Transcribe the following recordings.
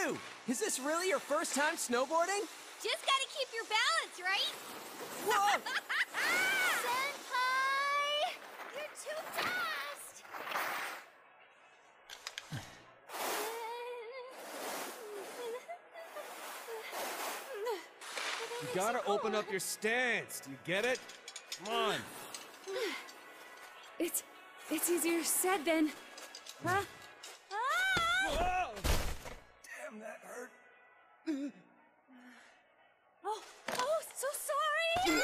you! Is this really your first time snowboarding? Just gotta keep your balance, right? Whoa! Senpai! You're too fast! You gotta open up your stance. Do you get it? Come on. It's easier said than... Huh? Whoa! Damn, that hurt. Oh, so sorry!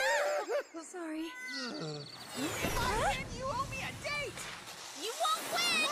Sorry. Come on, man, you owe me a date! You won't win!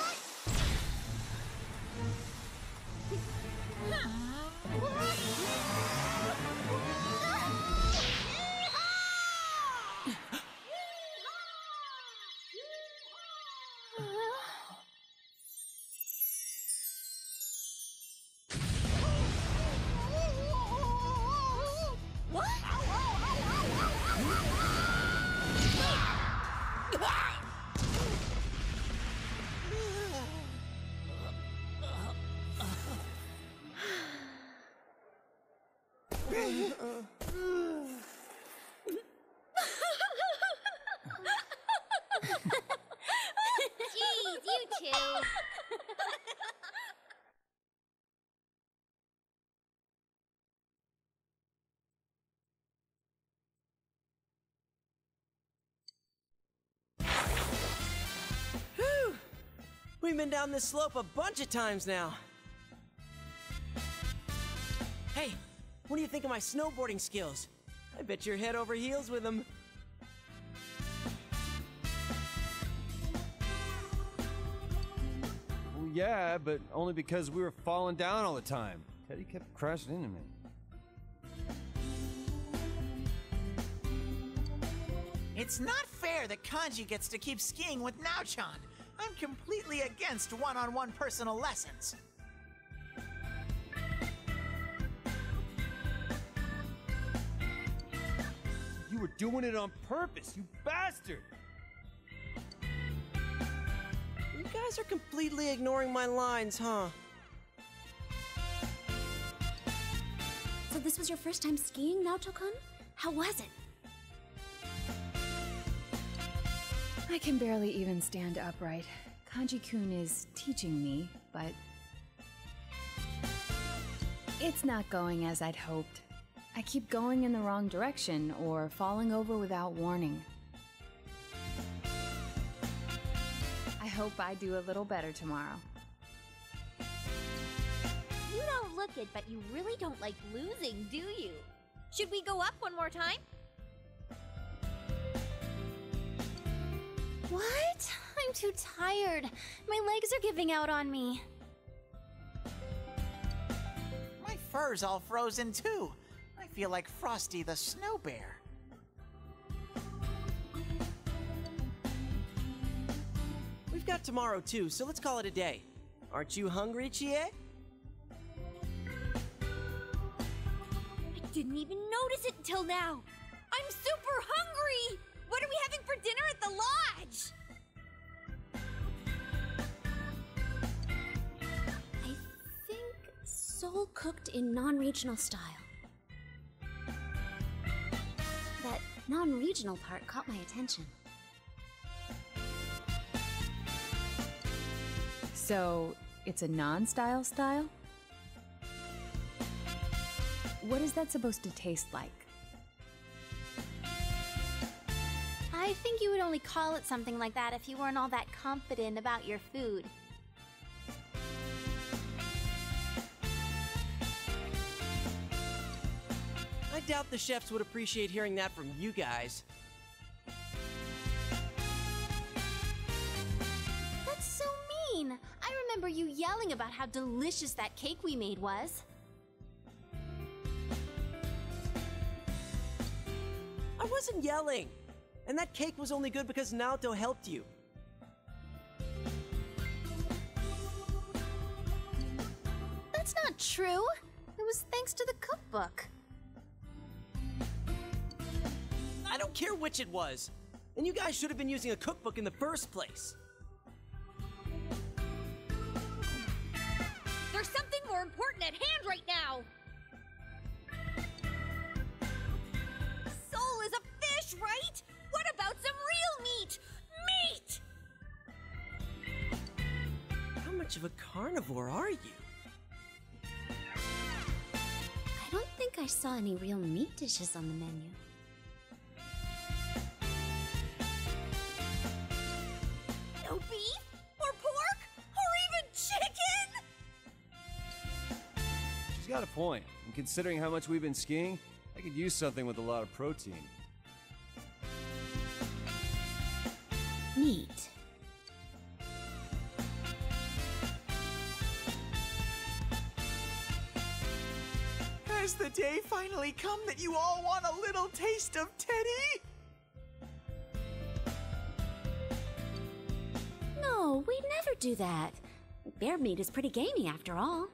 Jeez, you two. Whew! We've been down this slope a bunch of times now. Hey, what do you think of my snowboarding skills? I bet you're head over heels with them. Well, yeah, but only because we were falling down all the time. Teddy kept crashing into me. It's not fair that Kanji gets to keep skiing with Naochan. I'm completely against one-on-one personal lessons. You were doing it on purpose, you bastard! You guys are completely ignoring my lines, huh? So this was your first time skiing, Naoto-kun? How was it? I can barely even stand upright. Kanji-kun is teaching me, but... it's not going as I'd hoped. I keep going in the wrong direction or falling over without warning. I hope I do a little better tomorrow. You don't look it, but you really don't like losing, do you? Should we go up one more time? What? I'm too tired. My legs are giving out on me. My fur's all frozen too. I feel like Frosty the Snow Bear. We've got tomorrow too, so let's call it a day. Aren't you hungry, Chie? I didn't even notice it until now. I'm super hungry! What are we having for dinner at the lodge? I think soul cooked in non-regional style. That non-regional part caught my attention. So, it's a non-style style? What is that supposed to taste like? I think you would only call it something like that if you weren't all that confident about your food. I doubt the chefs would appreciate hearing that from you guys. That's so mean! I remember you yelling about how delicious that cake we made was. I wasn't yelling! And that cake was only good because Naoto helped you. That's not true! It was thanks to the cookbook. I don't care which it was. And you guys should have been using a cookbook in the first place. There's something more important at hand right now! Soul is a fish, right? What about some real meat? Meat! How much of a carnivore are you? I don't think I saw any real meat dishes on the menu. No beef? Or pork? Or even chicken? She's got a point. And considering how much we've been skiing, I could use something with a lot of protein. Meat. Has the day finally come that you all want a little taste of Teddy? No, we'd never do that. Bear meat is pretty gamey after all.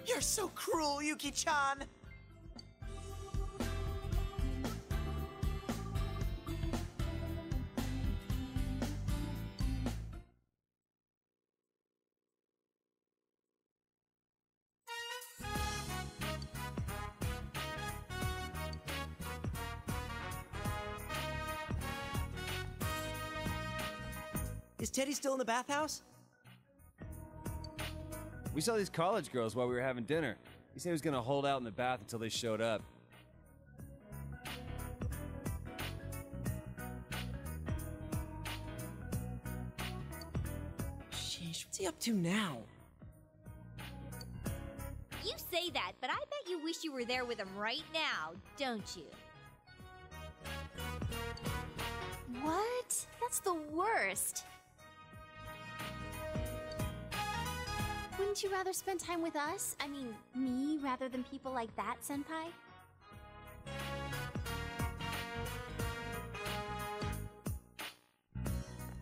You're so cruel, Yuki-chan! Is Teddy still in the bathhouse? We saw these college girls while we were having dinner. He said he was gonna hold out in the bath until they showed up. Sheesh, what's he up to now? You say that, but I bet you wish you were there with him right now, don't you? What? That's the worst. Wouldn't you rather spend time with us? I mean, me, rather than people like that, Senpai?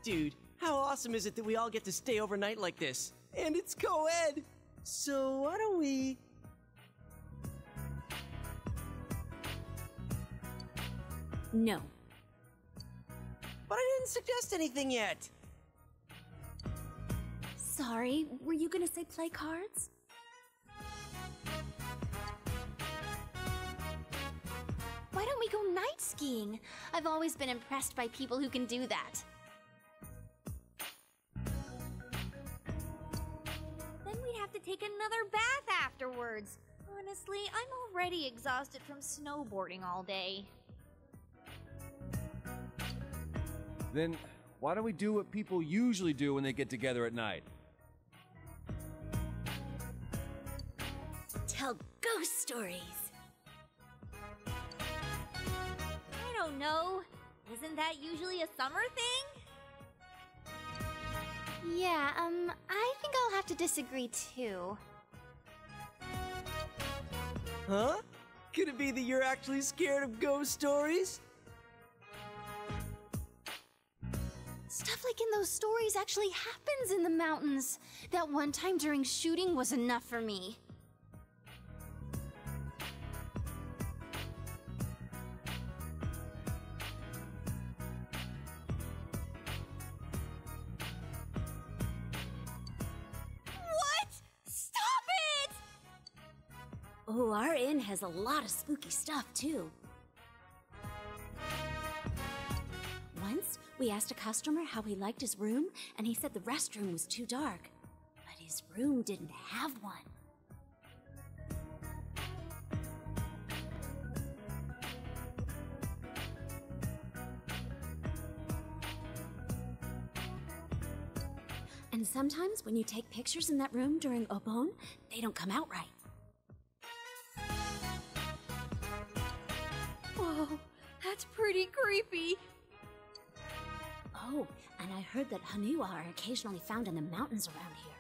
Dude, how awesome is it that we all get to stay overnight like this? And it's co-ed! So why don't we... No. But I didn't suggest anything yet! Sorry, were you gonna say play cards? Why don't we go night skiing? I've always been impressed by people who can do that. Then we'd have to take another bath afterwards. Honestly, I'm already exhausted from snowboarding all day. Then why don't we do what people usually do when they get together at night? Tell ghost stories. I don't know. Isn't that usually a summer thing? Yeah, I think I'll have to disagree too. Huh? Could it be that you're actually scared of ghost stories? Stuff like in those stories actually happens in the mountains. That one time during shooting was enough for me. What? Stop it! Oh, our inn has a lot of spooky stuff too. Once, we asked a customer how he liked his room, and he said the restroom was too dark. But his room didn't have one. And sometimes when you take pictures in that room during Obon, they don't come out right. Whoa, that's pretty creepy. Oh, and I heard that Hanua are occasionally found in the mountains around here.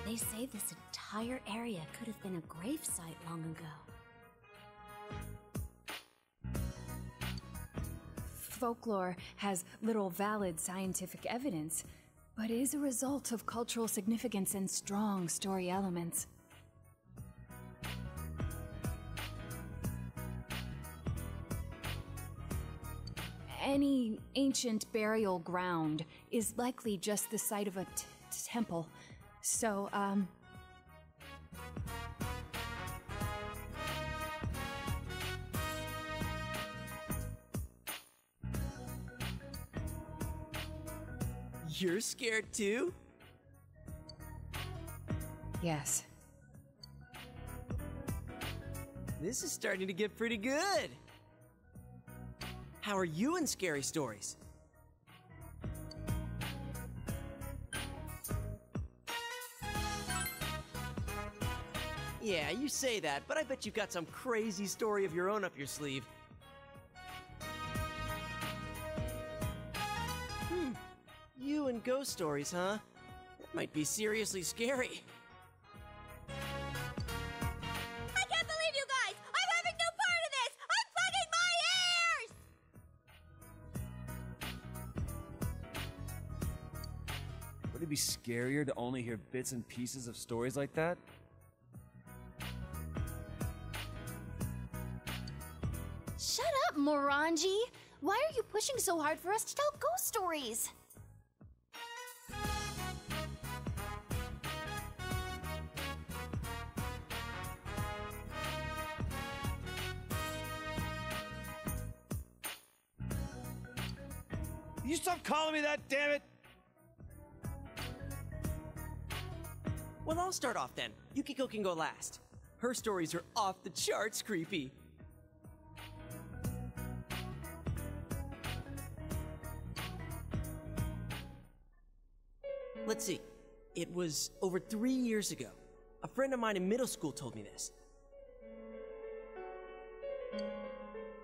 They say this entire area could have been a gravesite long ago. Folklore has little valid scientific evidence, but is a result of cultural significance and strong story elements. any ancient burial ground is likely just the site of a temple. So, You're scared too? yes. This is starting to get pretty good. How are you in scary stories? Yeah, you say that, but I bet you've got some crazy story of your own up your sleeve. You and ghost stories, huh? That might be seriously scary. I can't believe you guys! I'm having no part of this! I'm plugging my ears! Would it be scarier to only hear bits and pieces of stories like that? Shut up, Morangi! Why are you pushing so hard for us to tell ghost stories? You stop calling me that, damn it! Well, I'll start off then. Yukiko can go last. Her stories are off the charts creepy. Let's see. It was over 3 years ago. A friend of mine in middle school told me this.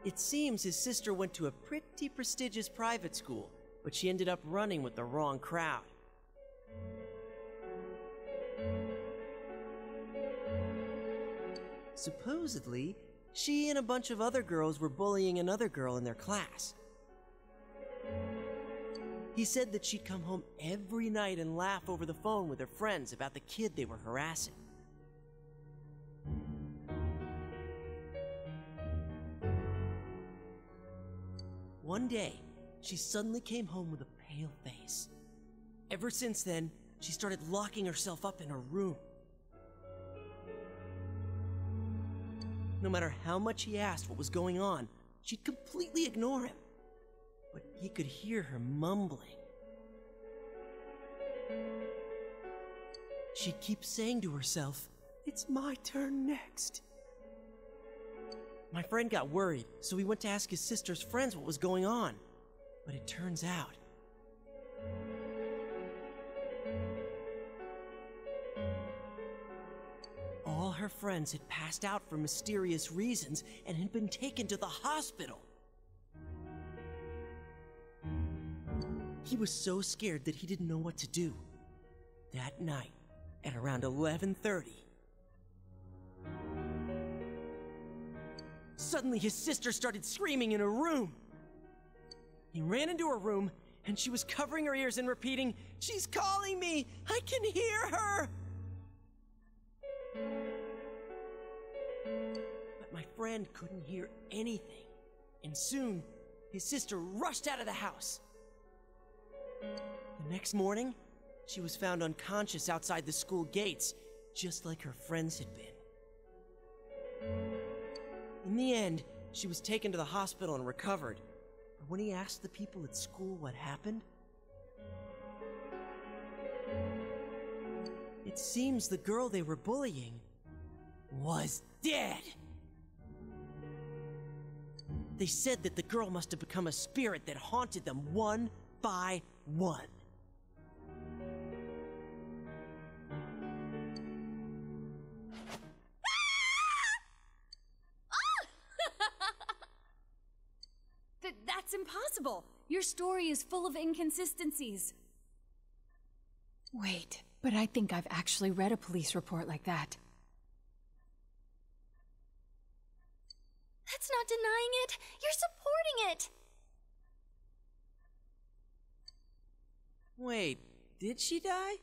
It seems his sister went to a pretty prestigious private school, but she ended up running with the wrong crowd. Supposedly, she and a bunch of other girls were bullying another girl in their class. He said that she'd come home every night and laugh over the phone with her friends about the kid they were harassing. One day, she suddenly came home with a pale face. Ever since then, she started locking herself up in her room. No matter how much he asked what was going on, she'd completely ignore him. But he could hear her mumbling. She'd keep saying to herself, "It's my turn next." My friend got worried, so he went to ask his sister's friends what was going on. But it turns out, all her friends had passed out for mysterious reasons and had been taken to the hospital. He was so scared that he didn't know what to do. That night, at around 11:30, suddenly his sister started screaming in her room. He ran into her room, and she was covering her ears and repeating, "She's calling me! I can hear her!" But my friend couldn't hear anything, and soon his sister rushed out of the house. The next morning, she was found unconscious outside the school gates, just like her friends had been. In the end, she was taken to the hospital and recovered. But when he asked the people at school what happened, it seems the girl they were bullying was dead. They said that the girl must have become a spirit that haunted them one by one. That's impossible. Your story is full of inconsistencies. Wait, but I think I've actually read a police report like that. That's not denying it. You're supporting it. Wait, did she die?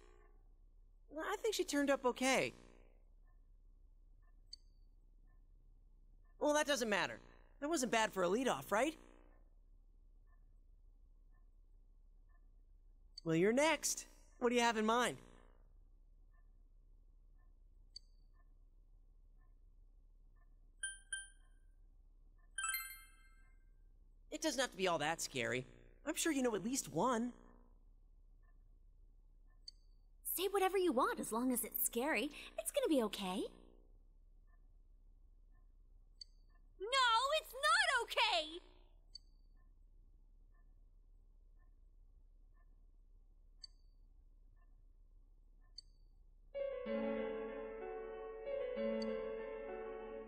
Well, I think she turned up okay. Well, that doesn't matter. That wasn't bad for a leadoff, right? Well, you're next. What do you have in mind? It doesn't have to be all that scary. I'm sure you know at least one. Say whatever you want as long as it's scary. It's gonna be okay. No, it's not okay!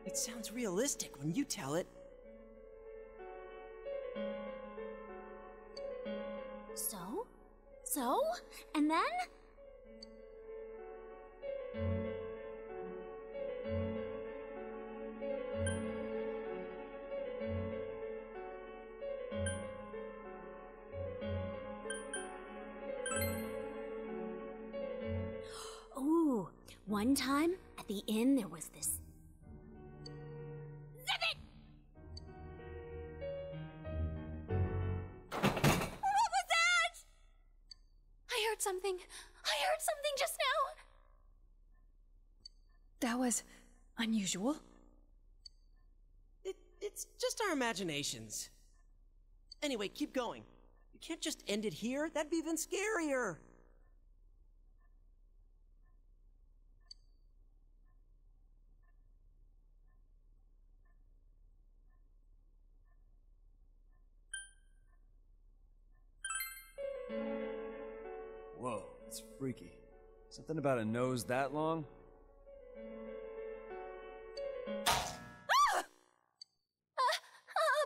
It sounds realistic when you tell it. So? And then? Ooh, one time at the inn there was this. Zip it! What was that? I heard something. I heard something just now. That was unusual. It's just our imaginations. Anyway, keep going. You can't just end it here. That'd be even scarier. Whoa, it's freaky. Something about a nose that long?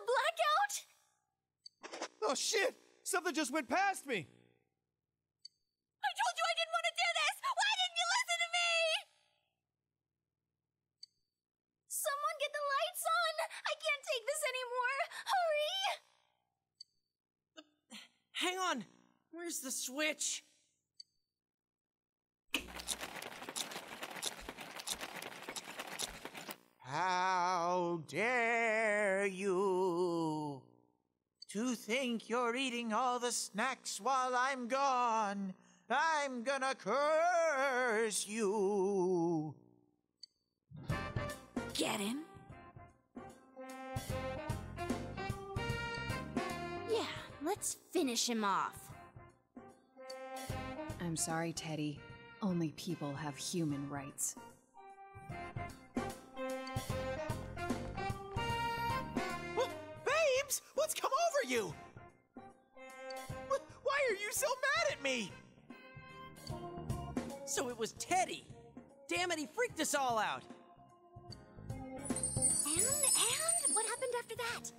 Blackout? Oh shit! Something just went past me! I told you I didn't want to do this! Why didn't you listen to me? Someone get the lights on! I can't take this anymore! Hurry! Hang on. Where's the switch? How dare you to think you're eating all the snacks while I'm gone? I'm gonna curse you. Get him? Yeah, let's finish him off. I'm sorry, Teddy. Only people have human rights. Babes, what's come over you? Why are you so mad at me? So it was Teddy. Damn it, he freaked us all out. And what happened after that?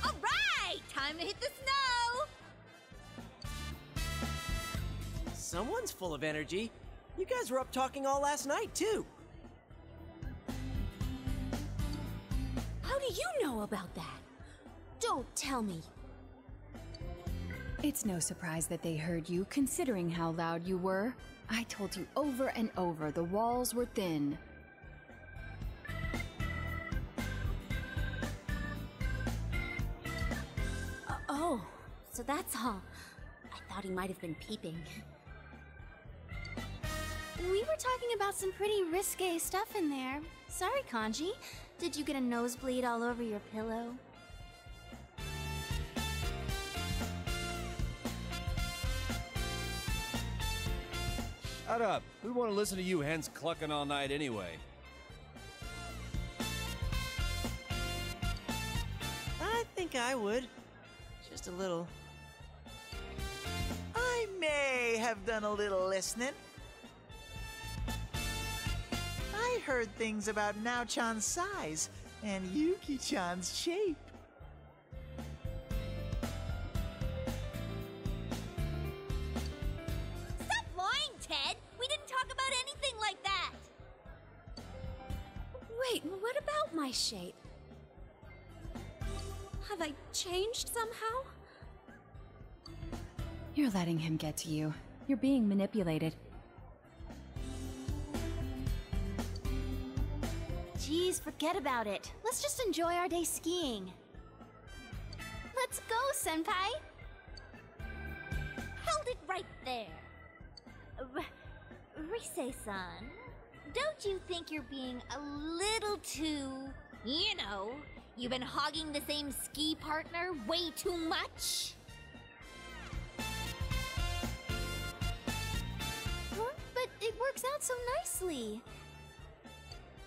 All right, time to hit the snow! Someone's full of energy. You guys were up talking all last night, too. How do you know about that? Don't tell me. It's no surprise that they heard you, considering how loud you were. I told you over and over the walls were thin. Oh, so that's all. I thought he might have been peeping. We were talking about some pretty risque stuff in there. Sorry, Kanji. Did you get a nosebleed all over your pillow? Shut up. We want to listen to you hens clucking all night anyway. I think I would. Just a little. I may have done a little listening. I heard things about Nao-chan's size and Yuki-chan's shape. Stop lying, Ted! We didn't talk about anything like that! Wait, what about my shape. Have I changed somehow? You're letting him get to you. You're being manipulated. Geez, forget about it. Let's just enjoy our day skiing. Let's go, Senpai! Hold it right there. Rise-san, don't you think you're being a little too, you've been hogging the same ski partner way too much? Huh? But it works out so nicely.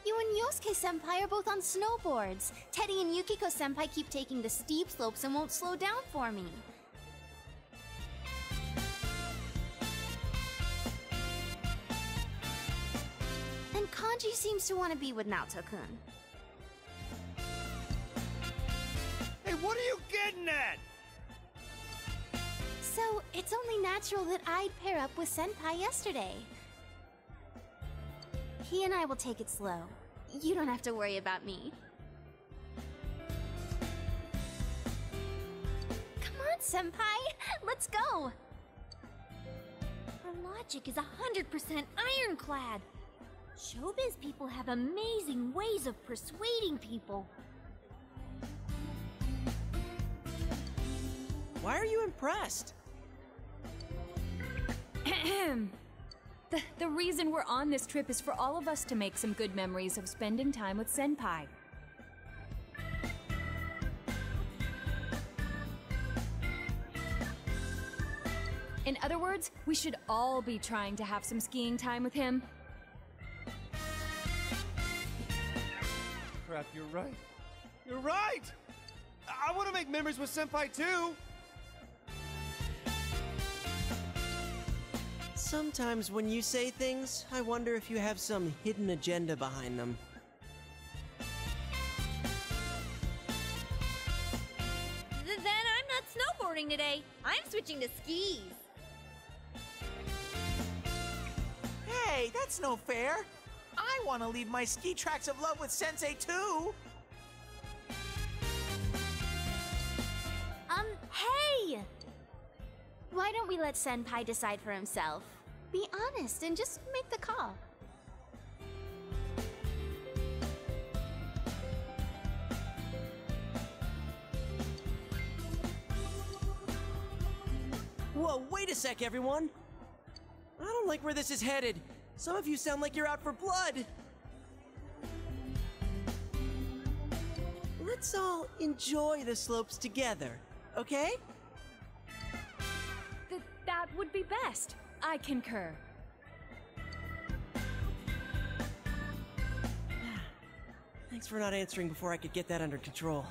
You and Yosuke-senpai are both on snowboards. Teddy and Yukiko-senpai keep taking the steep slopes and won't slow down for me. And Kanji seems to want to be with Naoto-kun. Hey, what are you getting at? So, it's only natural that I'd pair up with Senpai yesterday. He and I will take it slow. You don't have to worry about me. Come on, Senpai! Let's go! Her logic is 100% ironclad. Showbiz people have amazing ways of persuading people. Why are you impressed? The reason we're on this trip is for all of us to make some good memories of spending time with Senpai. In other words, we should all be trying to have some skiing time with him. Crap, you're right. You're right! I want to make memories with Senpai too! Sometimes when you say things, I wonder if you have some hidden agenda behind them. Then I'm not snowboarding today. I'm switching to skis. Hey, that's no fair. I want to leave my ski tracks of love with Sensei too. Hey! Why don't we let Senpai decide for himself? Be honest and just make the call. Whoa, wait a sec, everyone! I don't like where this is headed. Some of you sound like you're out for blood. Let's all enjoy the slopes together, okay? That would be best. I concur. Thanks for not answering before I could get that under control.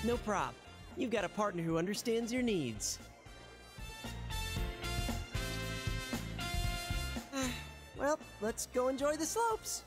No prob. You've got a partner who understands your needs. Well, let's go enjoy the slopes.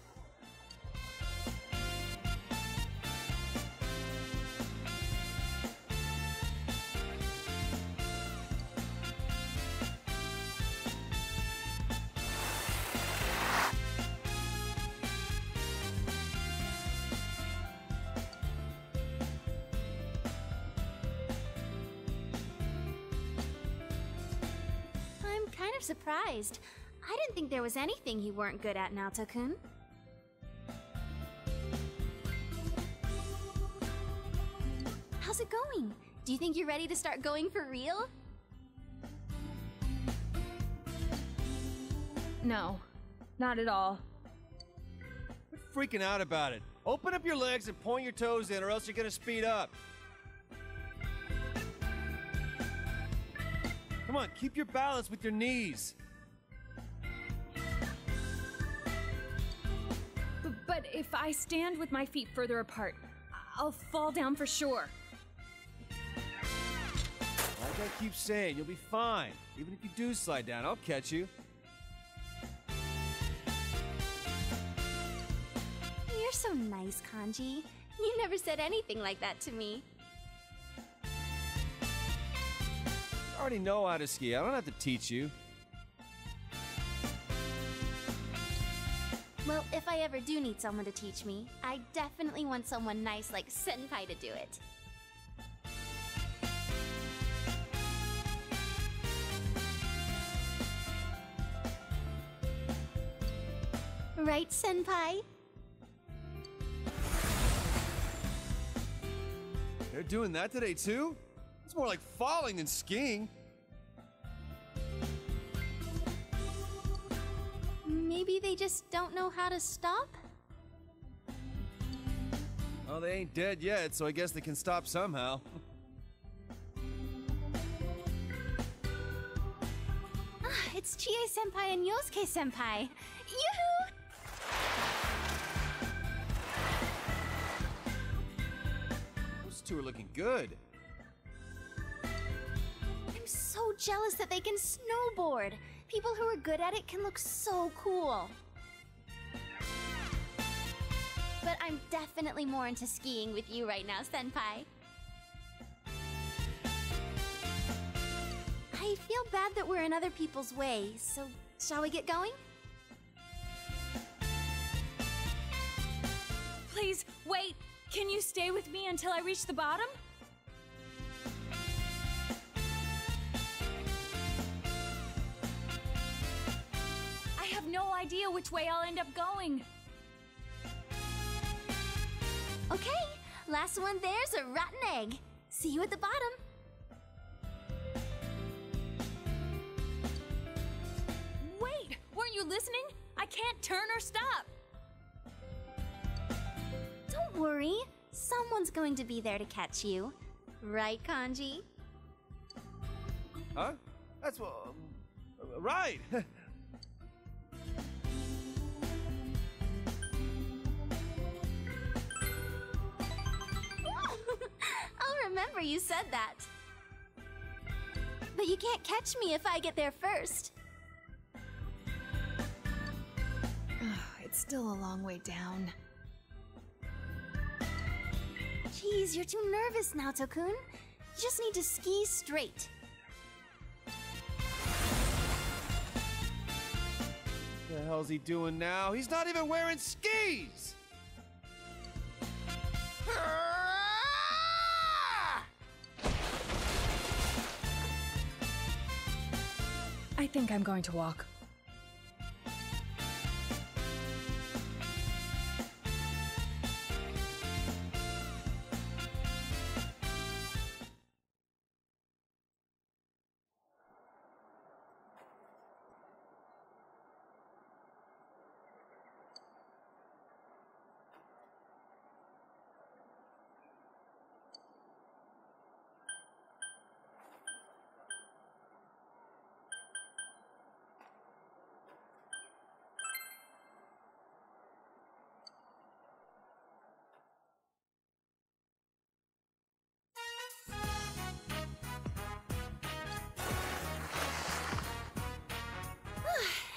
I'm kind of surprised. I didn't think there was anything you weren't good at, Naoto-kun. How's it going? Do you think you're ready to start going for real? No, not at all. Quit freaking out about it. Open up your legs and point your toes in, or else you're gonna speed up. Come on, keep your balance with your knees. But if I stand with my feet further apart, I'll fall down for sure. Like I keep saying, you'll be fine. Even if you do slide down, I'll catch you. You're so nice, Kanji. You never said anything like that to me. I already know how to ski. I don't have to teach you. Well, if I ever do need someone to teach me, I definitely want someone nice like Senpai to do it. Right, Senpai? They're doing that today too? It's more like falling than skiing. Maybe they just don't know how to stop? Well, they ain't dead yet, so I guess they can stop somehow. It's Chie-senpai and Yosuke-senpai. Yoo-hoo! Those two are looking good. I'm so jealous that they can snowboard. People who are good at it can look so cool. But I'm definitely more into skiing with you right now, Senpai. I feel bad that we're in other people's way, so shall we get going? Please, wait! Can you stay with me until I reach the bottom? I have no idea which way I'll end up going. Okay, last one there's a rotten egg. See you at the bottom. Wait, weren't you listening? I can't turn or stop. Don't worry, someone's going to be there to catch you. Right, Kanji? Huh? That's what... right! I'll remember you said that. But you can't catch me if I get there first. It's still a long way down. Jeez, you're too nervous now, Tokun. You just need to ski straight. What the hell's he doing now? He's not even wearing skis! I think I'm going to walk.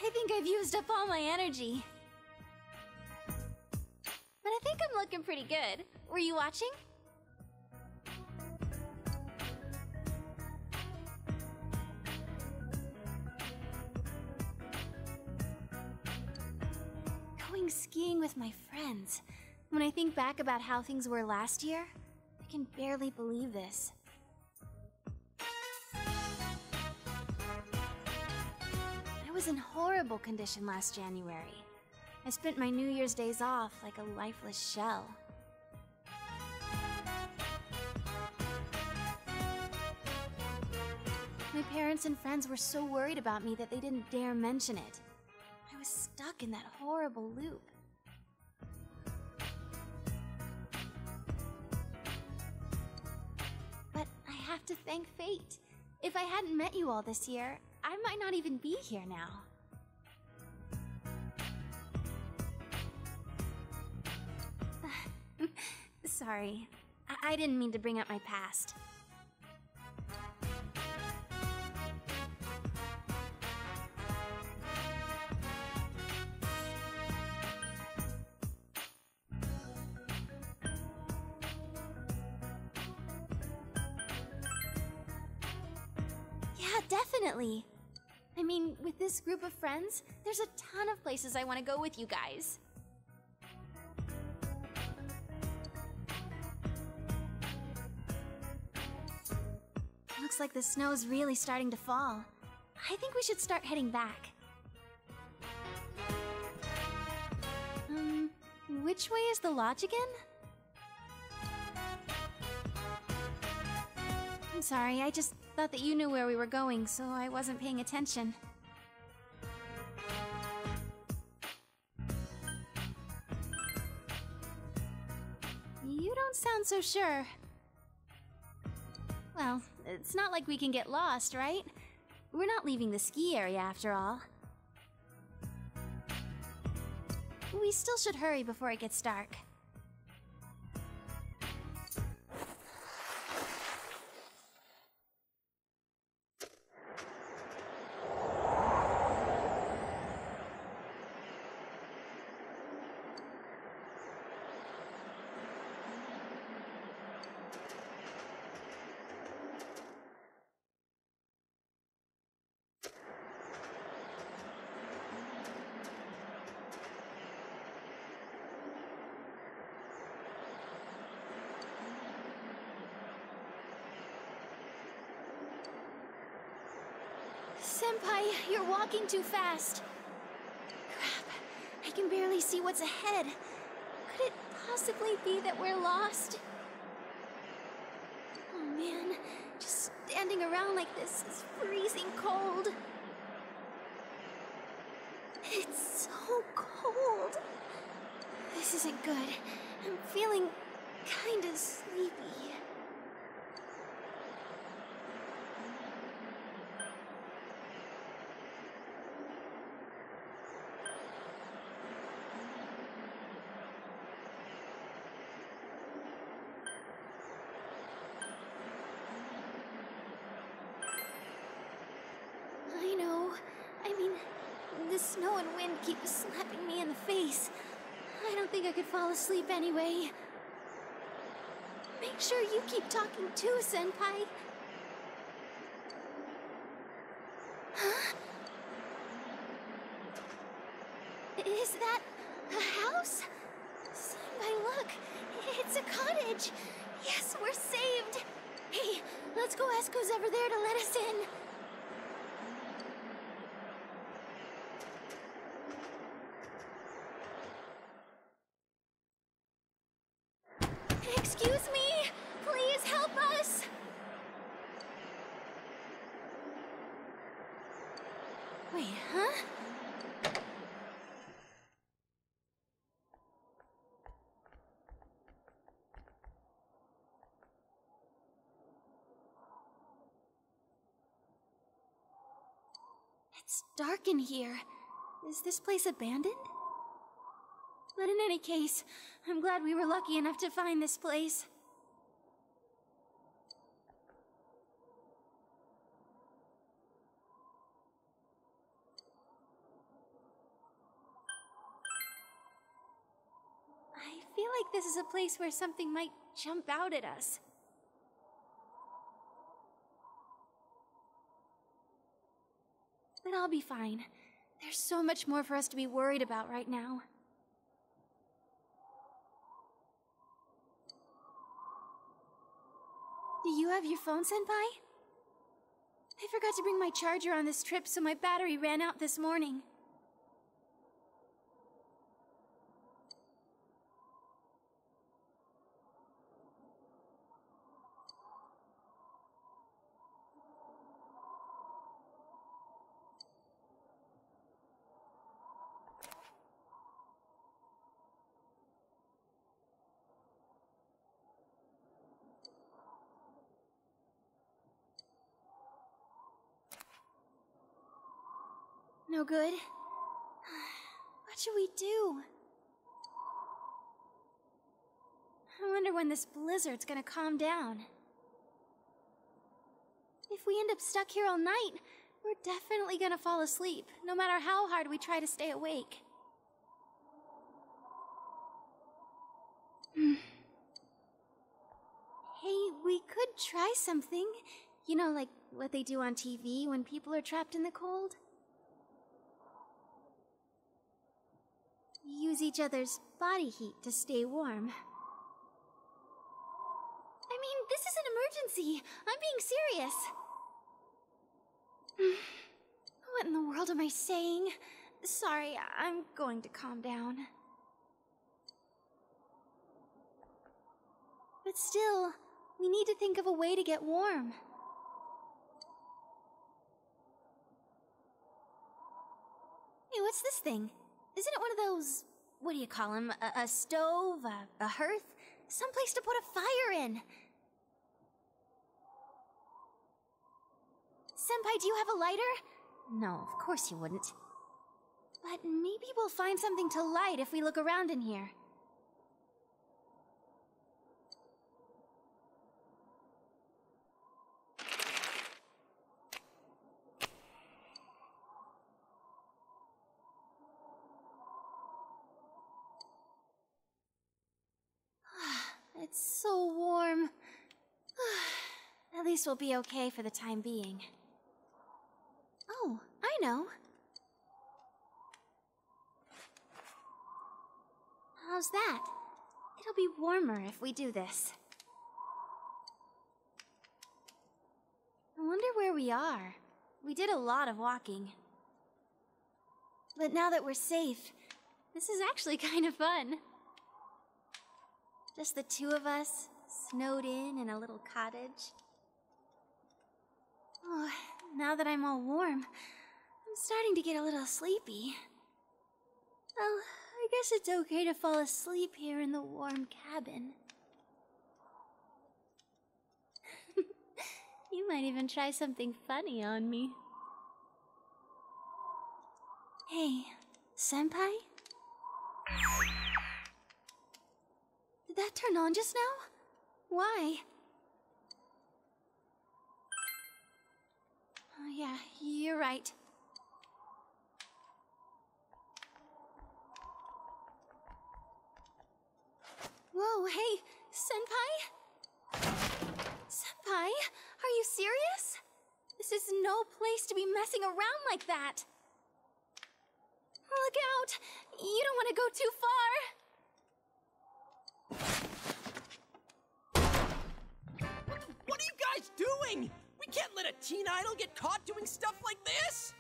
I think I've used up all my energy. But I think I'm looking pretty good. Were you watching? Going skiing with my friends. When I think back about how things were last year, I can barely believe this. I was in horrible condition last January. I spent my New Year's days off like a lifeless shell. My parents and friends were so worried about me that they didn't dare mention it. I was stuck in that horrible loop. But I have to thank fate. If I hadn't met you all this year, I might not even be here now. Sorry. I didn't mean to bring up my past. Yeah, definitely. I mean, with this group of friends, there's a ton of places I want to go with you guys. Looks like the snow's really starting to fall. I think we should start heading back. Which way is the lodge again? I'm sorry, I just thought that you knew where we were going, so I wasn't paying attention. You don't sound so sure. Well, it's not like we can get lost, right? We're not leaving the ski area after all. We still should hurry before it gets dark. Senpai, you're walking too fast. Crap, I can barely see what's ahead. Could it possibly be that we're lost? Oh man, just standing around like this is freezing cold. It's so cold. This isn't good. I'm feeling kinda sleepy. I know. I mean, the snow and wind keep slapping me in the face. I don't think I could fall asleep anyway. Make sure you keep talking too, Senpai. Huh? Is that a house? Senpai, look! It's a cottage! Yes, we're saved! Hey, let's go ask who's ever there to let us in. Excuse me! Please help us! Wait, huh? It's dark in here. Is this place abandoned? But in any case, I'm glad we were lucky enough to find this place. I feel like this is a place where something might jump out at us. But I'll be fine. There's so much more for us to be worried about right now. Do you have your phone, Senpai? I forgot to bring my charger on this trip, so my battery ran out this morning. No good? What should we do? I wonder when this blizzard's gonna calm down. If we end up stuck here all night, we're definitely gonna fall asleep, no matter how hard we try to stay awake. Hey, we could try something. You know, like what they do on TV when people are trapped in the cold? Use each other's body heat to stay warm. I mean, this is an emergency. I'm being serious. What in the world am I saying? Sorry, I'm going to calm down. But still, we need to think of a way to get warm. Hey, what's this thing? Isn't it one of those, what do you call them? A stove? A hearth? Someplace to put a fire in. Senpai, do you have a lighter? No, of course you wouldn't. But maybe we'll find something to light if we look around in here. It's so warm. At least we'll be okay for the time being. Oh, I know. How's that? It'll be warmer if we do this. I wonder where we are. We did a lot of walking. But now that we're safe, this is actually kind of fun. Just the two of us, snowed in a little cottage. Oh, now that I'm all warm, I'm starting to get a little sleepy. Well, I guess it's okay to fall asleep here in the warm cabin. You might even try something funny on me. Hey, Senpai? Did that turn on just now? Why? Oh yeah, you're right. Whoa, hey, Senpai? Senpai, are you serious? This is no place to be messing around like that. Look out! You don't want to go too far! What are you guys doing? We can't let a teen idol get caught doing stuff like this!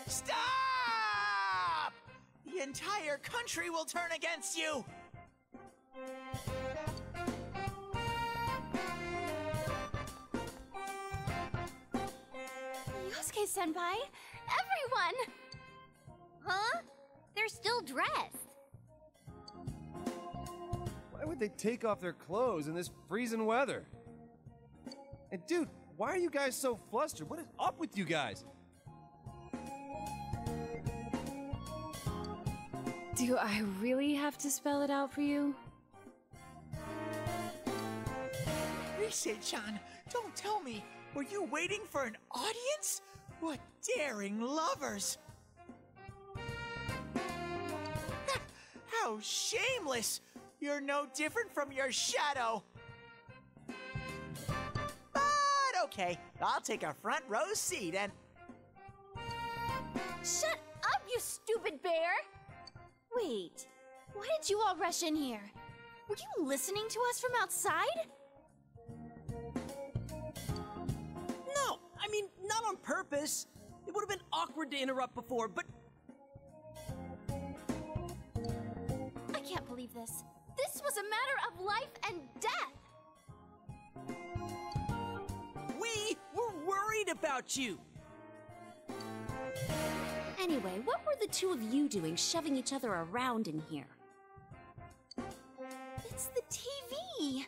Stop! The entire country will turn against you! Yosuke-senpai! Everyone! Huh? They're still dressed. Why would they take off their clothes in this freezing weather? And dude, why are you guys so flustered? What is up with you guys? Do I really have to spell it out for you? Rise-chan, don't tell me. Were you waiting for an audience? What daring lovers! How shameless! You're no different from your shadow. But okay, I'll take a front row seat and... Shut up, you stupid bear! Wait, why did you all rush in here? Were you listening to us from outside? No, I mean, not on purpose. It would have been awkward to interrupt before, but... I can't believe this. This was a matter of life and death! We were worried about you! Anyway, what were the two of you doing shoving each other around in here? It's the TV!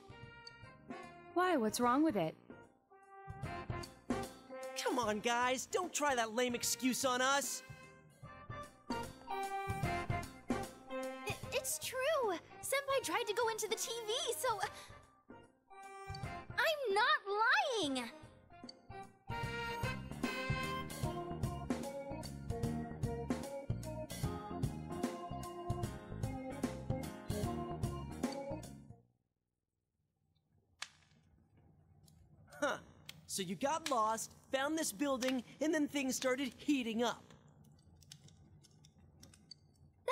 Why? What's wrong with it? Come on, guys, don't try that lame excuse on us! It's true! Senpai tried to go into the TV, so... I'm not lying! So you got lost, found this building, and then things started heating up.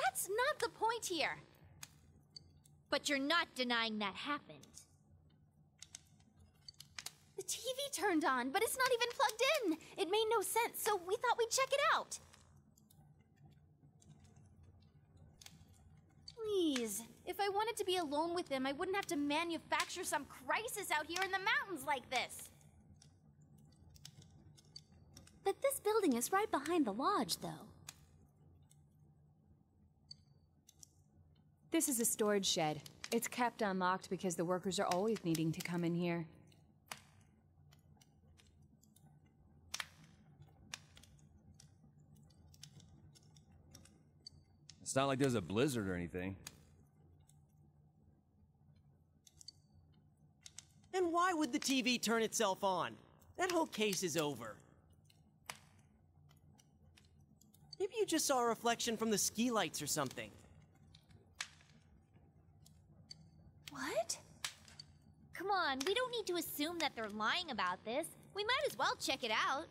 That's not the point here. But you're not denying that happened. The TV turned on, but it's not even plugged in. It made no sense, so we thought we'd check it out. Please, if I wanted to be alone with him, I wouldn't have to manufacture some crisis out here in the mountains like this. But this building is right behind the lodge, though. This is a storage shed. It's kept unlocked because the workers are always needing to come in here. It's not like there's a blizzard or anything. And why would the TV turn itself on? That whole case is over. Maybe you just saw a reflection from the ski lights or something. What? Come on, we don't need to assume that they're lying about this. We might as well check it out.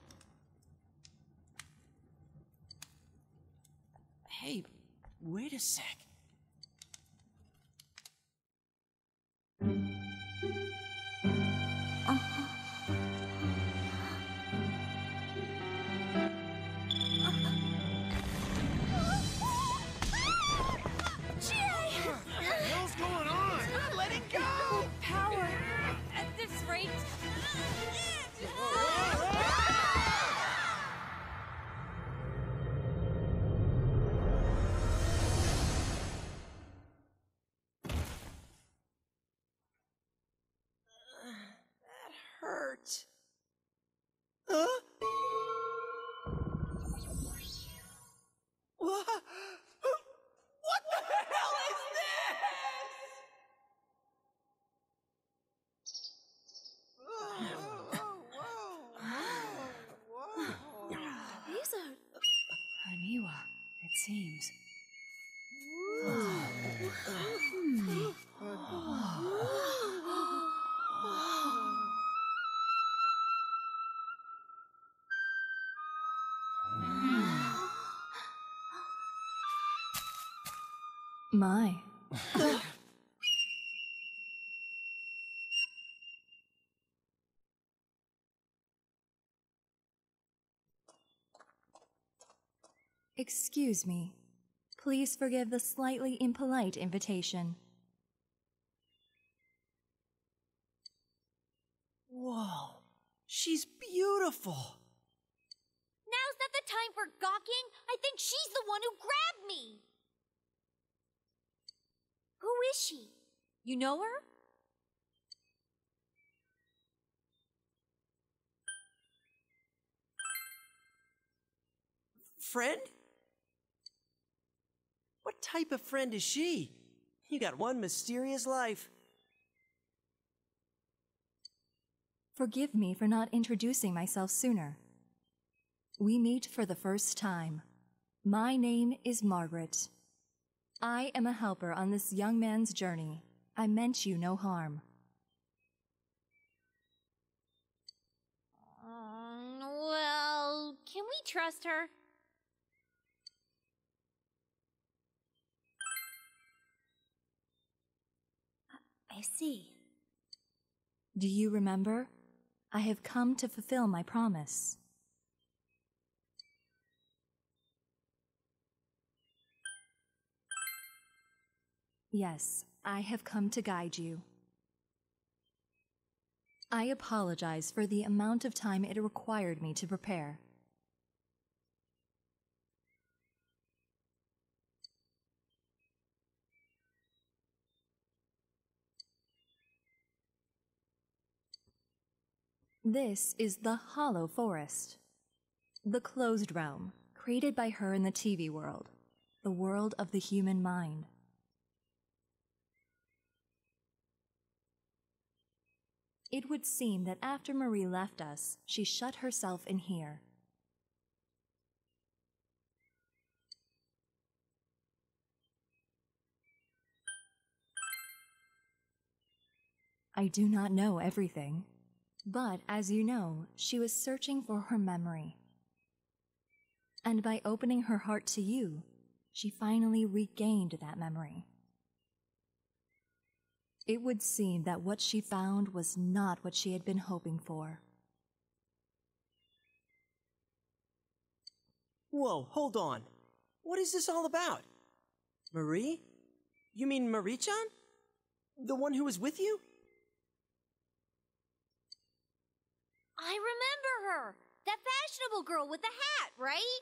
Hey, wait a sec. What's going on? Not letting go! Power at this rate. Hurt. Huh? What the hell is this? These are... Haniwa, it seems. My. Excuse me. Please forgive the slightly impolite invitation. Whoa, she's beautiful. Now's not the time for gawking. I think she's the one who grabbed me. Who is she? You know her? Friend? What type of friend is she? You got one mysterious life. Forgive me for not introducing myself sooner. We meet for the first time. My name is Margaret. I am a helper on this young man's journey. I meant you no harm. Well, can we trust her? I see. Do you remember? I have come to fulfill my promise. Yes, I have come to guide you. I apologize for the amount of time it required me to prepare. This is the Hollow Forest, the closed realm, created by her in the TV world, the world of the human mind. It would seem that after Marie left us, she shut herself in here. I do not know everything. But as you know, she was searching for her memory. And by opening her heart to you, she finally regained that memory. It would seem that what she found was not what she had been hoping for. Whoa, hold on. What is this all about? Marie? You mean Marie-chan? The one who was with you? I remember her! That fashionable girl with the hat, right?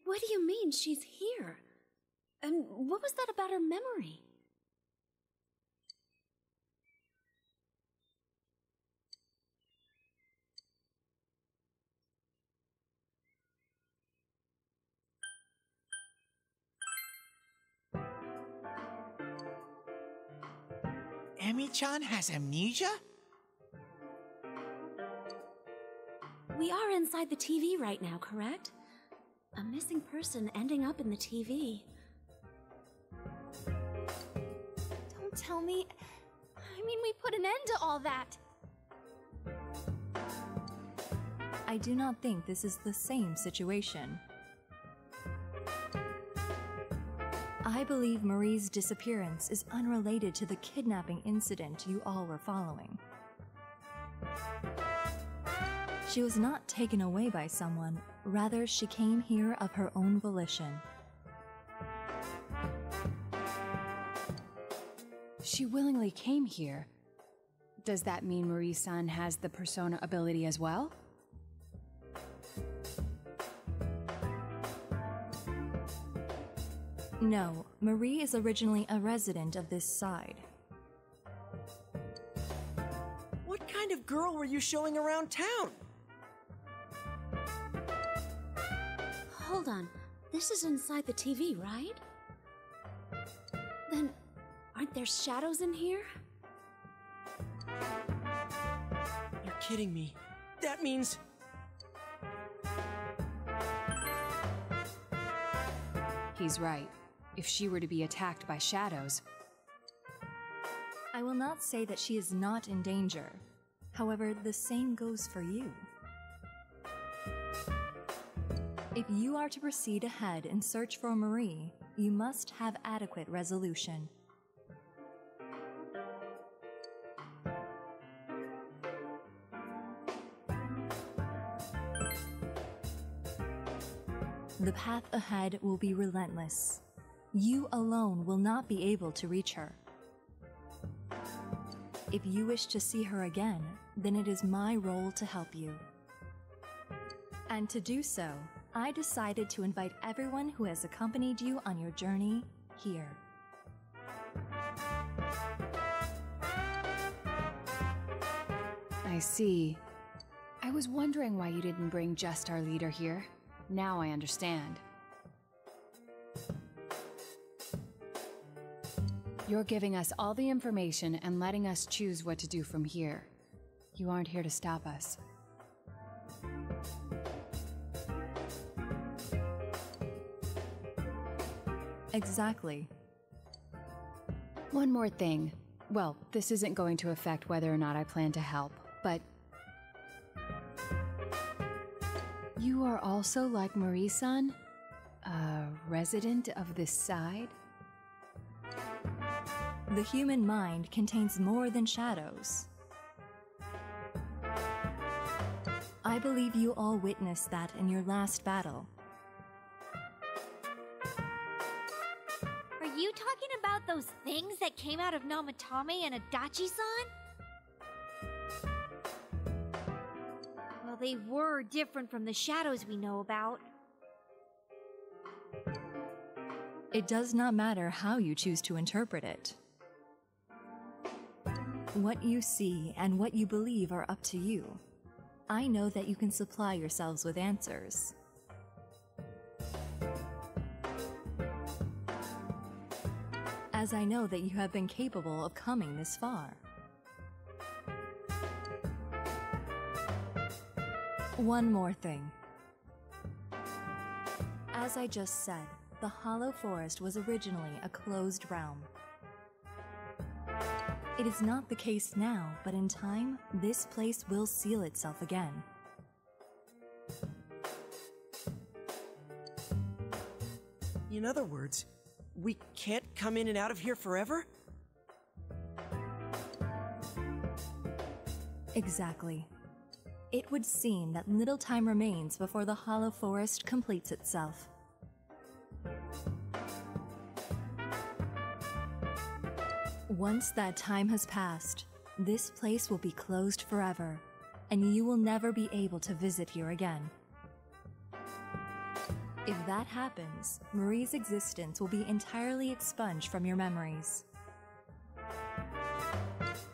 What do you mean she's here? And what was that about her memory? Emi-chan has amnesia? We are inside the TV right now, correct? A missing person ending up in the TV. Don't tell me. I mean, we put an end to all that. I do not think this is the same situation. I believe Marie's disappearance is unrelated to the kidnapping incident you all were following. She was not taken away by someone, rather she came here of her own volition. She willingly came here. Does that mean Marie-san has the persona ability as well? No, Marie is originally a resident of this side. What kind of girl were you showing around town? Hold on, this is inside the TV, right? Then, aren't there shadows in here? You're kidding me. That means... He's right. If she were to be attacked by shadows... I will not say that she is not in danger. However, the same goes for you. If you are to proceed ahead and search for Marie, you must have adequate resolution. The path ahead will be relentless. You alone will not be able to reach her. If you wish to see her again, then it is my role to help you. And to do so, I decided to invite everyone who has accompanied you on your journey here. I see. I was wondering why you didn't bring just our leader here. Now I understand. You're giving us all the information and letting us choose what to do from here. You aren't here to stop us. Exactly. One more thing. Well, this isn't going to affect whether or not I plan to help, but... You are also like Marie-san? A resident of this side? The human mind contains more than shadows. I believe you all witnessed that in your last battle. Are you talking about those things that came out of Namatame and Adachi-san? Well, they were different from the shadows we know about. It does not matter how you choose to interpret it. What you see and what you believe are up to you. I know that you can supply yourselves with answers. As I know that you have been capable of coming this far. One more thing. As I just said, the Hollow Forest was originally a closed realm. It It is not the case now, but in time, this place will seal itself again. In other words, we can't come in and out of here forever? Exactly. It would seem that little time remains before the Hollow Forest completes itself. Once that time has passed, this place will be closed forever, and you will never be able to visit here again. If that happens, Marie's existence will be entirely expunged from your memories.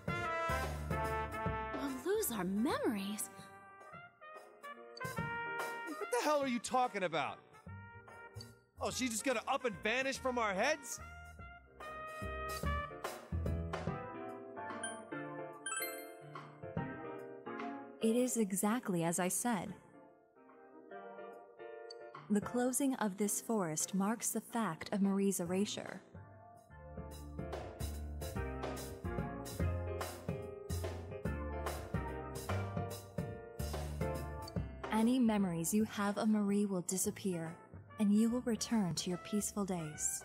We'll lose our memories. What the hell are you talking about? Oh, she's just gonna up and vanish from our heads? It is exactly as I said. The closing of this forest marks the fact of Marie's erasure. Any memories you have of Marie will disappear, and you will return to your peaceful days.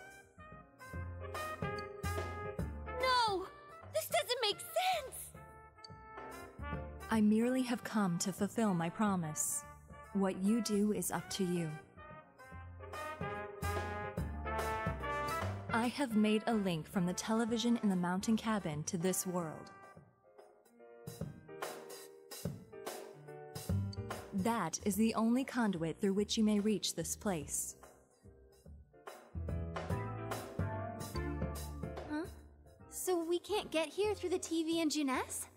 No! This doesn't make sense! I merely have come to fulfill my promise. What you do is up to you. I have made a link from the television in the mountain cabin to this world. That is the only conduit through which you may reach this place. Huh? So we can't get here through the TV and Juness?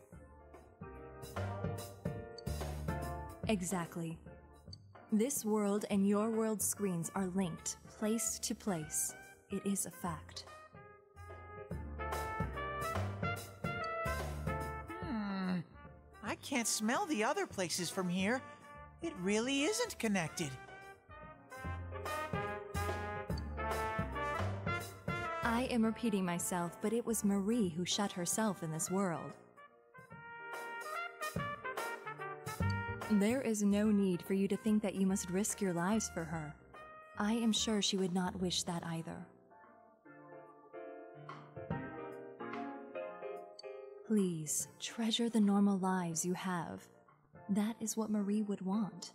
Exactly. This world and your world's screens are linked, place to place. It is a fact. I can't smell the other places from here. It really isn't connected. I am repeating myself, but it was Marie who shut herself in this world. There is no need for you to think that you must risk your lives for her. I am sure she would not wish that either. Please, treasure the normal lives you have. That is what Marie would want.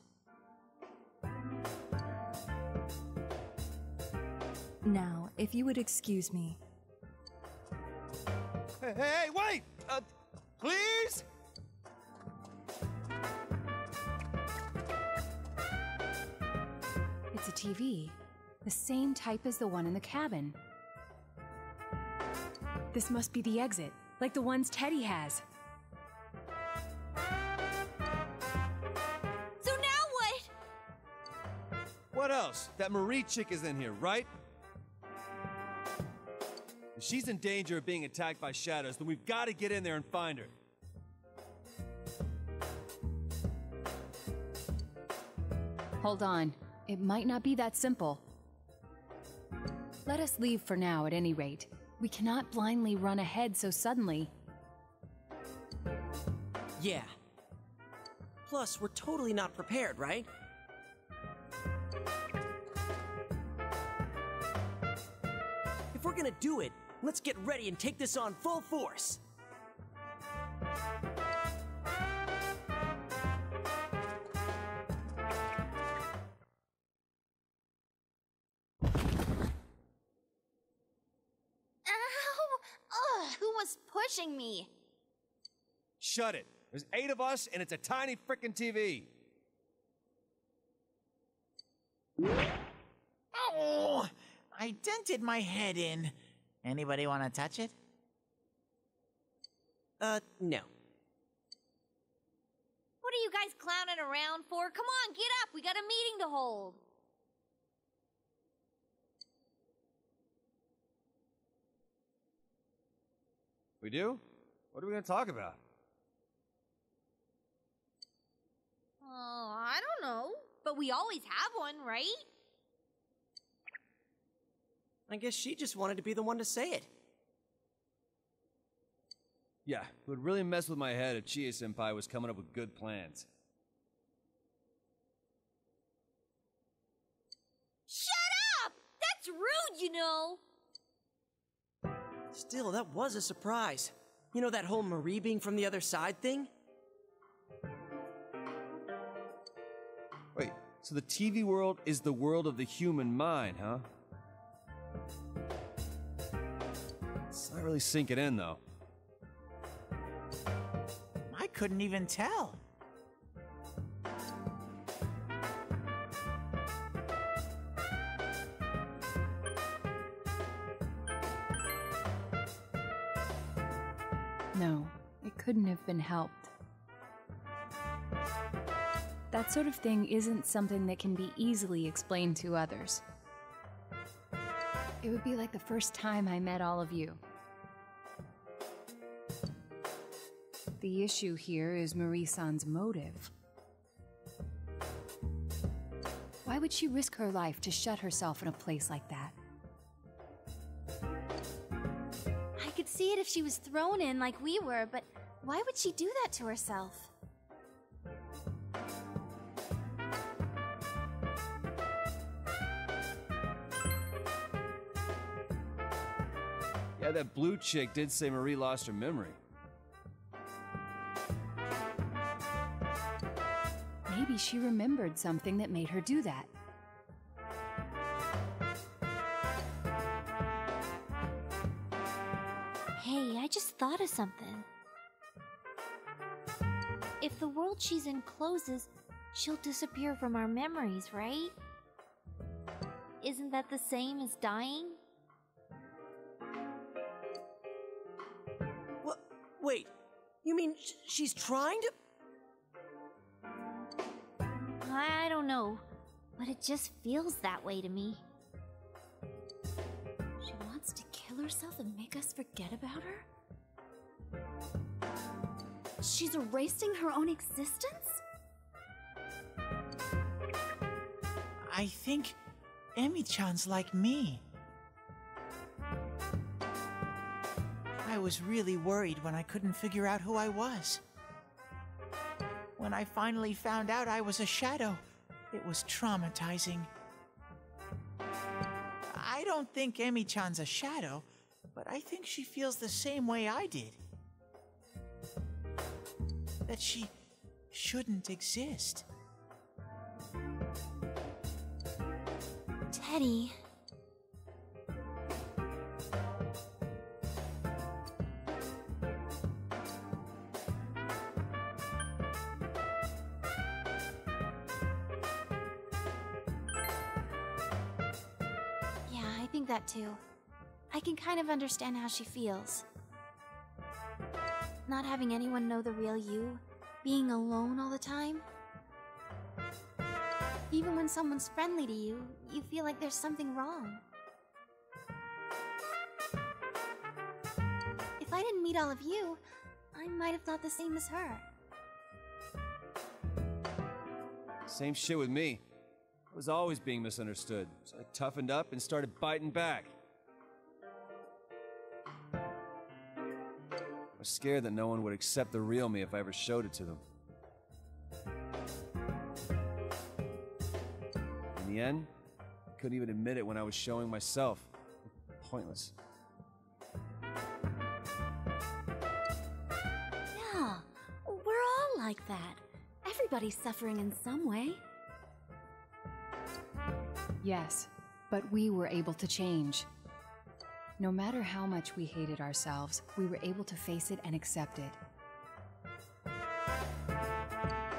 Now, if you would excuse me. Hey, wait! Please? It's a TV, the same type as the one in the cabin. This must be the exit, like the ones Teddy has. So now what? What else? That Marie chick is in here, right? If she's in danger of being attacked by shadows, then we've got to get in there and find her. Hold on. It might not be that simple. Let us leave for now, at any rate. We cannot blindly run ahead so suddenly. Yeah. Plus, we're totally not prepared, right? If we're gonna do it, let's get ready and take this on full force. Who was pushing me? Shut it. There's 8 of us, and it's a tiny frickin' TV. Oh! I dented my head in. Anybody want to touch it? No. What are you guys clowning around for? Come on, get up. We got a meeting to hold. We do? What are we gonna talk about? Oh, I don't know. But we always have one, right? I guess she just wanted to be the one to say it. Yeah, it would really mess with my head if Chie-senpai was coming up with good plans. Shut up! That's rude, you know! Still, that was a surprise. You know that whole Marie being from the other side thing? Wait, so the TV world is the world of the human mind, huh? It's not really sinking in, though. I couldn't even tell. No, it couldn't have been helped. That sort of thing isn't something that can be easily explained to others. It would be like the first time I met all of you. The issue here is Marie-san's motive. Why would she risk her life to shut herself in a place like that? I could see it if she was thrown in like we were, but why would she do that to herself? Yeah, that blue chick did say Marie lost her memory. Maybe she remembered something that made her do that. Hey, I just thought of something. If the world she's in closes, she'll disappear from our memories, right? Isn't that the same as dying? What? Wait, you mean she's trying to? I don't know, but it just feels that way to me. She wants to kill herself and make us forget about her? She's erasing her own existence? I think Emi-chan's like me. I was really worried when I couldn't figure out who I was. When I finally found out I was a shadow, it was traumatizing. I don't think Emi-chan's a shadow, but I think she feels the same way I did. That she shouldn't exist. Teddy. Yeah, I think that too. I can kind of understand how she feels. Not having anyone know the real you, being alone all the time. Even when someone's friendly to you, you feel like there's something wrong. If I didn't meet all of you, I might have thought the same as her. Same shit with me. I was always being misunderstood, so I toughened up and started biting back. I was scared that no one would accept the real me if I ever showed it to them. In the end, I couldn't even admit it when I was showing myself. Pointless. Yeah, we're all like that. Everybody's suffering in some way. Yes, but we were able to change. No matter how much we hated ourselves, we were able to face it and accept it.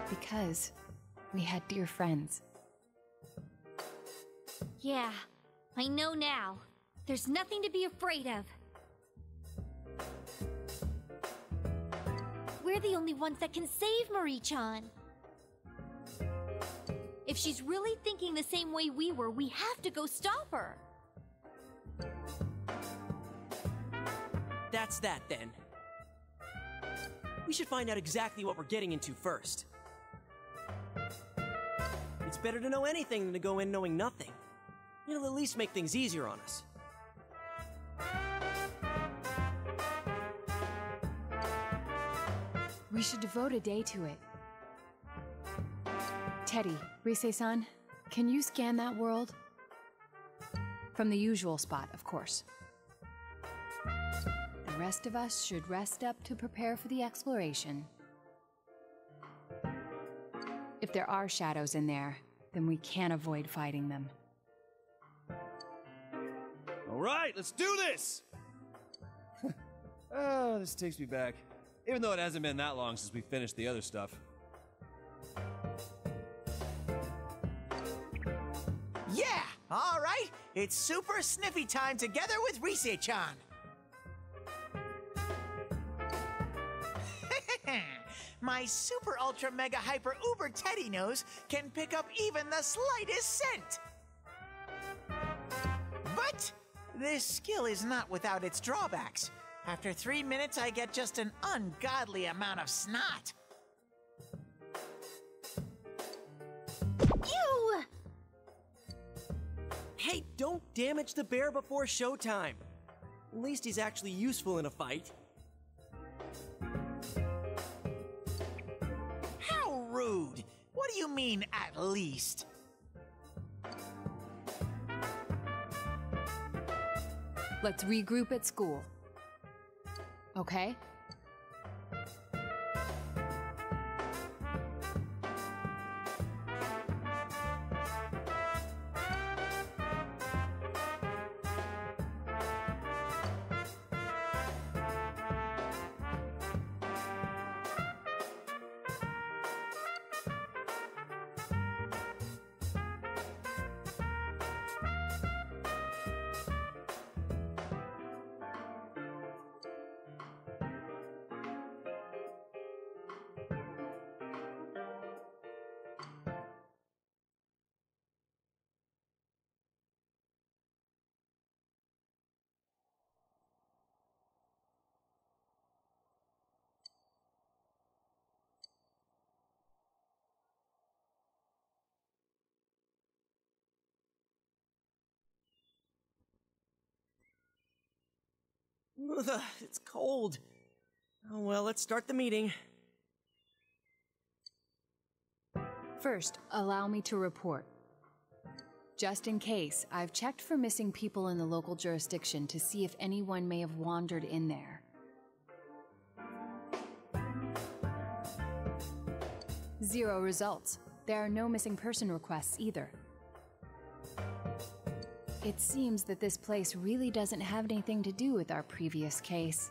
Because we had dear friends. Yeah, I know now. There's nothing to be afraid of. We're the only ones that can save Marie-chan. If she's really thinking the same way we were, we have to go stop her. That's that then. We should find out exactly what we're getting into first. It's better to know anything than to go in knowing nothing. It'll at least make things easier on us. We should devote a day to it. Teddy, Rise-san, can you scan that world? From the usual spot, of course. The rest of us should rest up to prepare for the exploration. If there are shadows in there, then we can't avoid fighting them. All right, let's do this! Oh, this takes me back. Even though it hasn't been that long since we finished the other stuff. Yeah! All right, it's super sniffy time together with Rise-chan. My super ultra mega hyper uber teddy nose can pick up even the slightest scent. But this skill is not without its drawbacks. After 3 minutes, I get just an ungodly amount of snot. Ew! Hey, don't damage the bear before showtime. At least he's actually useful in a fight. How rude! What do you mean, at least? Let's regroup at school. Okay? Ugh, it's cold. Oh well, let's start the meeting. First, allow me to report. Just in case, I've checked for missing people in the local jurisdiction to see if anyone may have wandered in there. Zero results. There are no missing person requests either. It seems that this place really doesn't have anything to do with our previous case.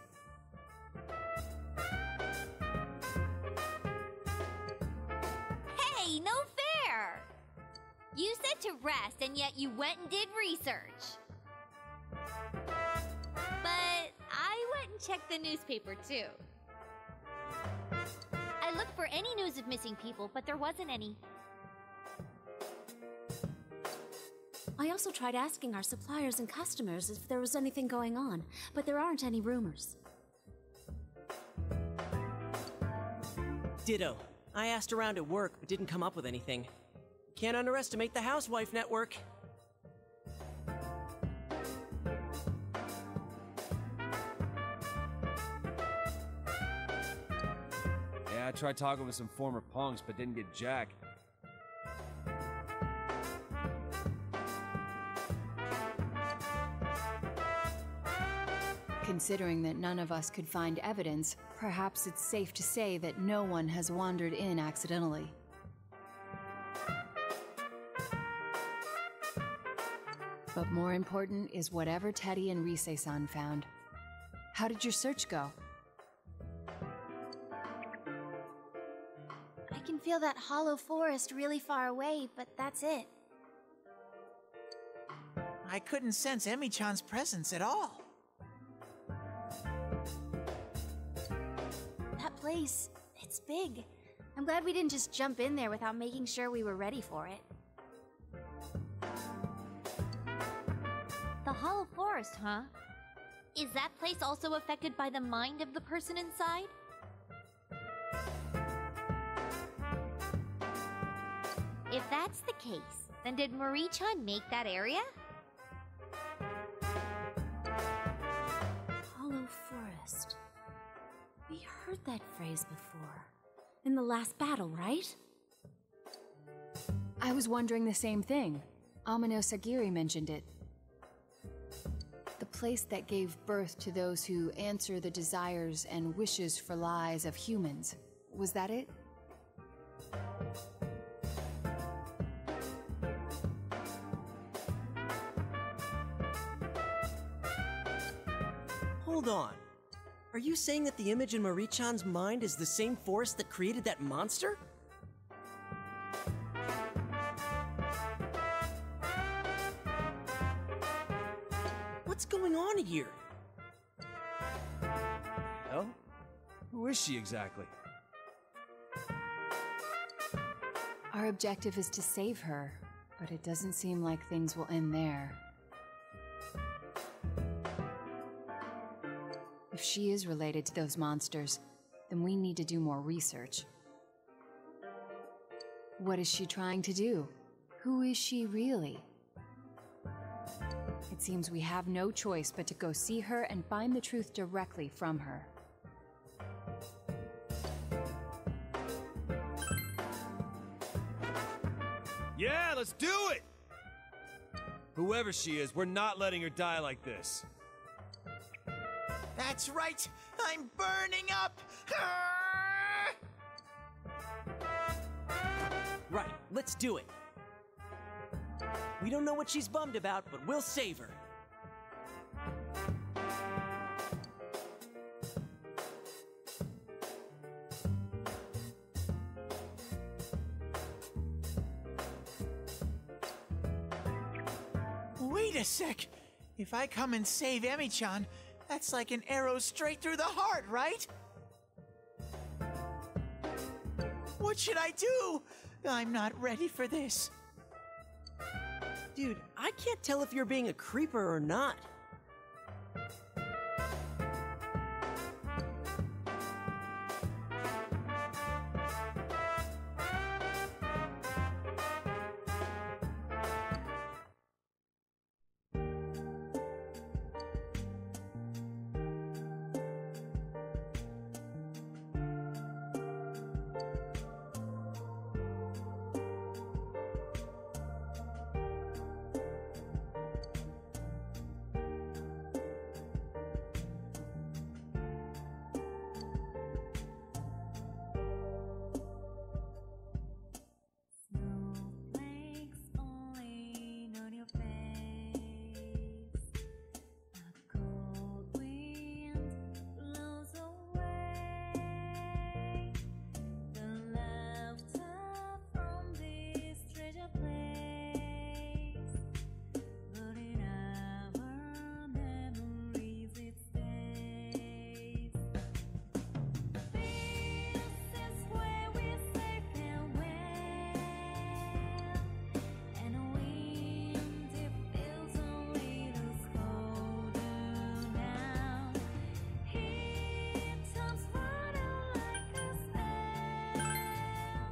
Hey, no fair! You said to rest, and yet you went and did research. But I went and checked the newspaper, too. I looked for any news of missing people, but there wasn't any. I also tried asking our suppliers and customers if there was anything going on, but there aren't any rumors. Ditto. I asked around at work, but didn't come up with anything. Can't underestimate the housewife network. Yeah, I tried talking with some former punks, but didn't get jack. Considering that none of us could find evidence, perhaps it's safe to say that no one has wandered in accidentally. But more important is whatever Teddy and Rise-san found. How did your search go? I can feel that hollow forest really far away, but that's it. I couldn't sense Emi-chan's presence at all. That place, it's big. I'm glad we didn't just jump in there without making sure we were ready for it. The Hollow Forest, huh? Is that place also affected by the mind of the person inside? If that's the case, then did Marie-chan make that area? Hollow Forest. We heard that phrase before. In the last battle, right? I was wondering the same thing. Amino Sagiri mentioned it. The place that gave birth to those who answer the desires and wishes for lies of humans. Was that it? Hold on. Are you saying that the image in Marie-chan's mind is the same force that created that monster? What's going on here? Well, who is she exactly? Our objective is to save her, but it doesn't seem like things will end there. If she is related to those monsters, then we need to do more research. What is she trying to do? Who is she really? It seems we have no choice but to go see her and find the truth directly from her. Yeah, let's do it! Whoever she is, we're not letting her die like this. That's right! I'm burning up! Right, let's do it. We don't know what she's bummed about, but we'll save her. Wait a sec! If I come and save Emi-chan, that's like an arrow straight through the heart, right? What should I do? I'm not ready for this. Dude, I can't tell if you're being a creeper or not.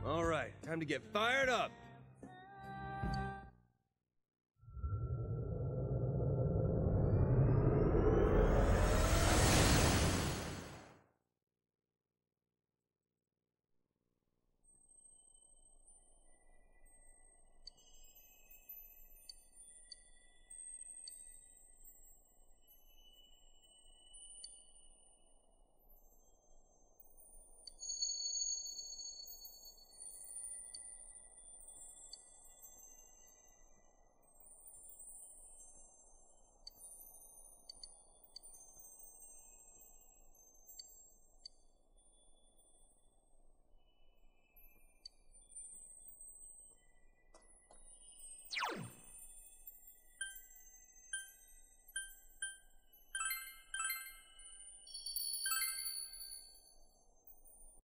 All right, time to get fired up.